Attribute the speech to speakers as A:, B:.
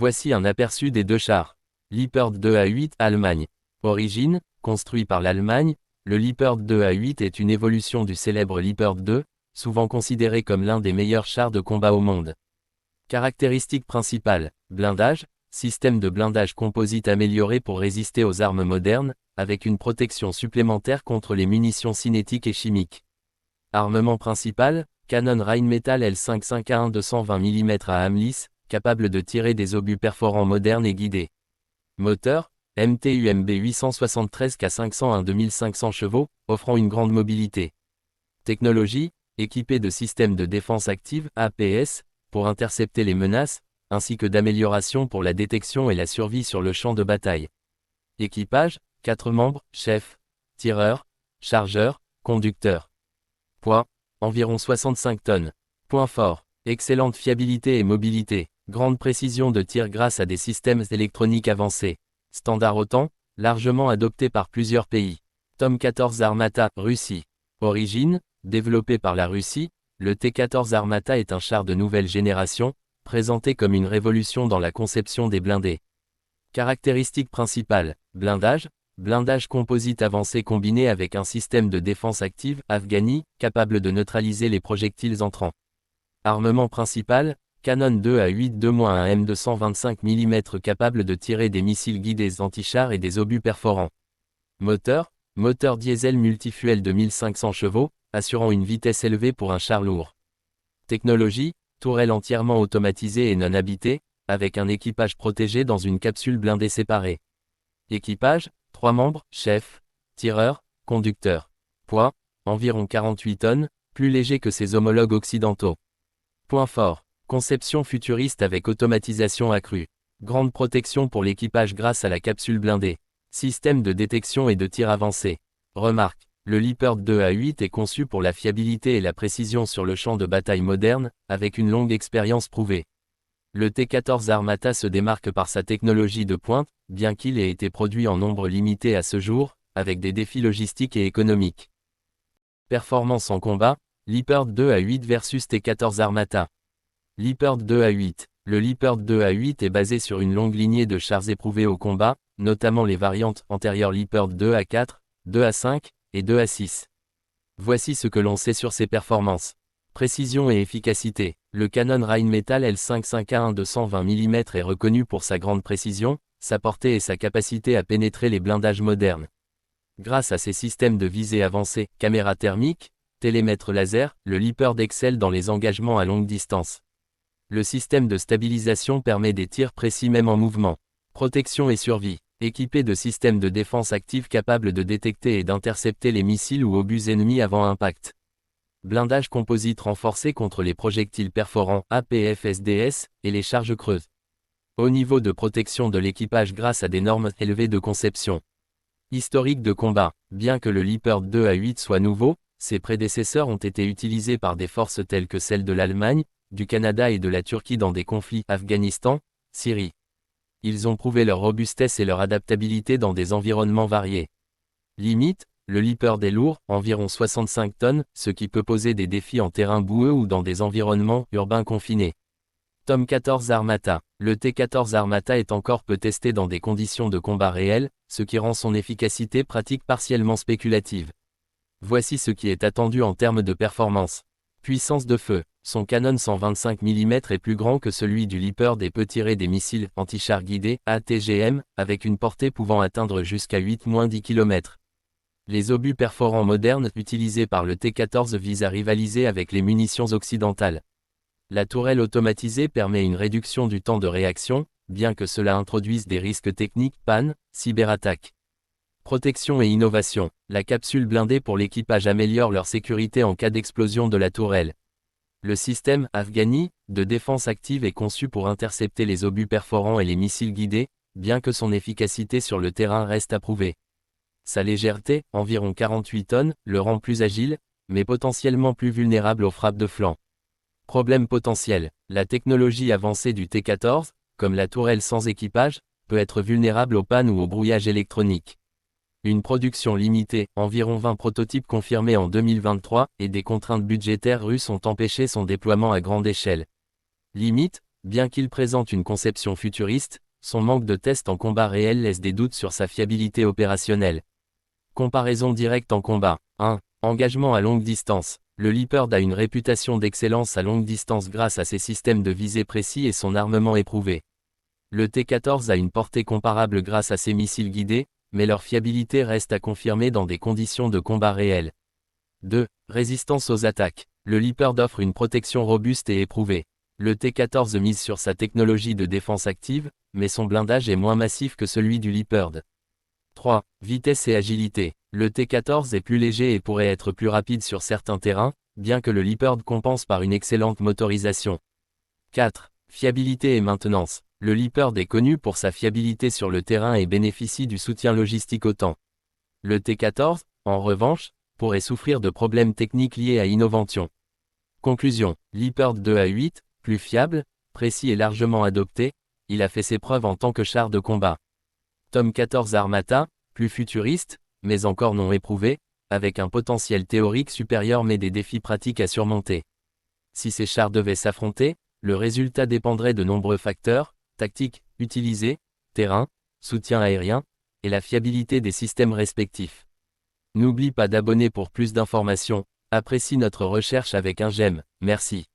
A: Voici un aperçu des deux chars. Leopard 2A8 Allemagne. Origine, construit par l'Allemagne, le Leopard 2A8 est une évolution du célèbre Leopard 2, souvent considéré comme l'un des meilleurs chars de combat au monde. Caractéristiques principales, blindage, système de blindage composite amélioré pour résister aux armes modernes, avec une protection supplémentaire contre les munitions cinétiques et chimiques. Armement principal, canon Rheinmetall L551 220 mm à âme lisse, capable de tirer des obus perforants modernes et guidés. Moteur, MTUMB 873 K501 2500 chevaux, offrant une grande mobilité. Technologie, équipé de systèmes de défense active, APS, pour intercepter les menaces, ainsi que d'amélioration pour la détection et la survie sur le champ de bataille. Équipage, 4 membres, chef, tireur, chargeur, conducteur. Poids, environ 65 tonnes. Point fort, excellente fiabilité et mobilité, grande précision de tir grâce à des systèmes électroniques avancés. Standard OTAN, largement adopté par plusieurs pays. Tom 14 Armata, Russie. Origine, développé par la Russie, le T-14 Armata est un char de nouvelle génération, présenté comme une révolution dans la conception des blindés. Caractéristiques principales, blindage composite avancé combiné avec un système de défense active, Afghani, capable de neutraliser les projectiles entrants. Armement principal, canon 2A8 2-1 M225 mm capable de tirer des missiles guidés anti-chars et des obus perforants. Moteur diesel multifuel de 1500 chevaux, assurant une vitesse élevée pour un char lourd. Technologie, tourelle entièrement automatisée et non habitée, avec un équipage protégé dans une capsule blindée séparée. Équipage, 3 membres, chef, tireur, conducteur. Poids, environ 48 tonnes, plus léger que ses homologues occidentaux. Point fort, conception futuriste avec automatisation accrue. Grande protection pour l'équipage grâce à la capsule blindée. Système de détection et de tir avancé. Remarque, le Leopard 2A8 est conçu pour la fiabilité et la précision sur le champ de bataille moderne, avec une longue expérience prouvée. Le T-14 Armata se démarque par sa technologie de pointe, bien qu'il ait été produit en nombre limité à ce jour, avec des défis logistiques et économiques. Performance en combat, Leopard 2A8 versus T-14 Armata. Leopard 2A8. Le Leopard 2A8 est basé sur une longue lignée de chars éprouvés au combat, notamment les variantes antérieures Leopard 2A4, 2A5 et 2A6. Voici ce que l'on sait sur ses performances. Précision et efficacité. Le canon Rheinmetall L551 220 mm est reconnu pour sa grande précision, sa portée et sa capacité à pénétrer les blindages modernes. Grâce à ses systèmes de visée avancés, caméra thermique, télémètre laser, le Leopard excelle dans les engagements à longue distance. Le système de stabilisation permet des tirs précis même en mouvement. Protection et survie. Équipé de systèmes de défense active capables de détecter et d'intercepter les missiles ou obus ennemis avant impact. Blindage composite renforcé contre les projectiles perforants APF-SDS et les charges creuses. Haut niveau de protection de l'équipage grâce à des normes élevées de conception. Historique de combat. Bien que le Leopard 2A8 soit nouveau, ses prédécesseurs ont été utilisés par des forces telles que celles de l'Allemagne, du Canada et de la Turquie dans des conflits Afghanistan, Syrie. Ils ont prouvé leur robustesse et leur adaptabilité dans des environnements variés. Limite, le Leopard est lourd, environ 65 tonnes, ce qui peut poser des défis en terrain boueux ou dans des environnements urbains confinés. Tom 14 Armata. Le T-14 Armata est encore peu testé dans des conditions de combat réelles, ce qui rend son efficacité pratique partiellement spéculative. Voici ce qui est attendu en termes de performance. Puissance de feu. Son canon 125 mm est plus grand que celui du Leopard et peut tirer des missiles anti-chars guidés, ATGM, avec une portée pouvant atteindre jusqu'à 8-10 km. Les obus perforants modernes utilisés par le T-14 visent à rivaliser avec les munitions occidentales. La tourelle automatisée permet une réduction du temps de réaction, bien que cela introduise des risques techniques, panne, cyberattaque. Protection et innovation. La capsule blindée pour l'équipage améliore leur sécurité en cas d'explosion de la tourelle. Le système Afghani de défense active est conçu pour intercepter les obus perforants et les missiles guidés, bien que son efficacité sur le terrain reste à prouver. Sa légèreté, environ 48 tonnes, le rend plus agile, mais potentiellement plus vulnérable aux frappes de flanc. Problème potentiel. La technologie avancée du T-14, comme la tourelle sans équipage, peut être vulnérable aux pannes ou au brouillage électronique. Une production limitée, environ 20 prototypes confirmés en 2023, et des contraintes budgétaires russes ont empêché son déploiement à grande échelle. Limite, Bien qu'il présente une conception futuriste, son manque de tests en combat réel laisse des doutes sur sa fiabilité opérationnelle. Comparaison directe en combat. 1. Engagement à longue distance. Le Leopard a une réputation d'excellence à longue distance grâce à ses systèmes de visée précis et son armement éprouvé. Le T-14 a une portée comparable grâce à ses missiles guidés, mais leur fiabilité reste à confirmer dans des conditions de combat réelles. 2. Résistance aux attaques. Le Leopard offre une protection robuste et éprouvée. Le T-14 mise sur sa technologie de défense active, mais son blindage est moins massif que celui du Leopard. 3. Vitesse et agilité. Le T-14 est plus léger et pourrait être plus rapide sur certains terrains, bien que le Leopard compense par une excellente motorisation. 4. Fiabilité et maintenance. Le Leopard est connu pour sa fiabilité sur le terrain et bénéficie du soutien logistique OTAN. Le T-14, en revanche, pourrait souffrir de problèmes techniques liés à innovation. Conclusion. Leopard 2A8, plus fiable, précis et largement adopté, il a fait ses preuves en tant que char de combat. Tom 14 Armata, plus futuriste, mais encore non éprouvé, avec un potentiel théorique supérieur mais des défis pratiques à surmonter. Si ces chars devaient s'affronter, le résultat dépendrait de nombreux facteurs, tactiques, utilisés, terrain, soutien aérien, et la fiabilité des systèmes respectifs. N'oublie pas d'abonner pour plus d'informations, apprécie notre recherche avec un j'aime, merci.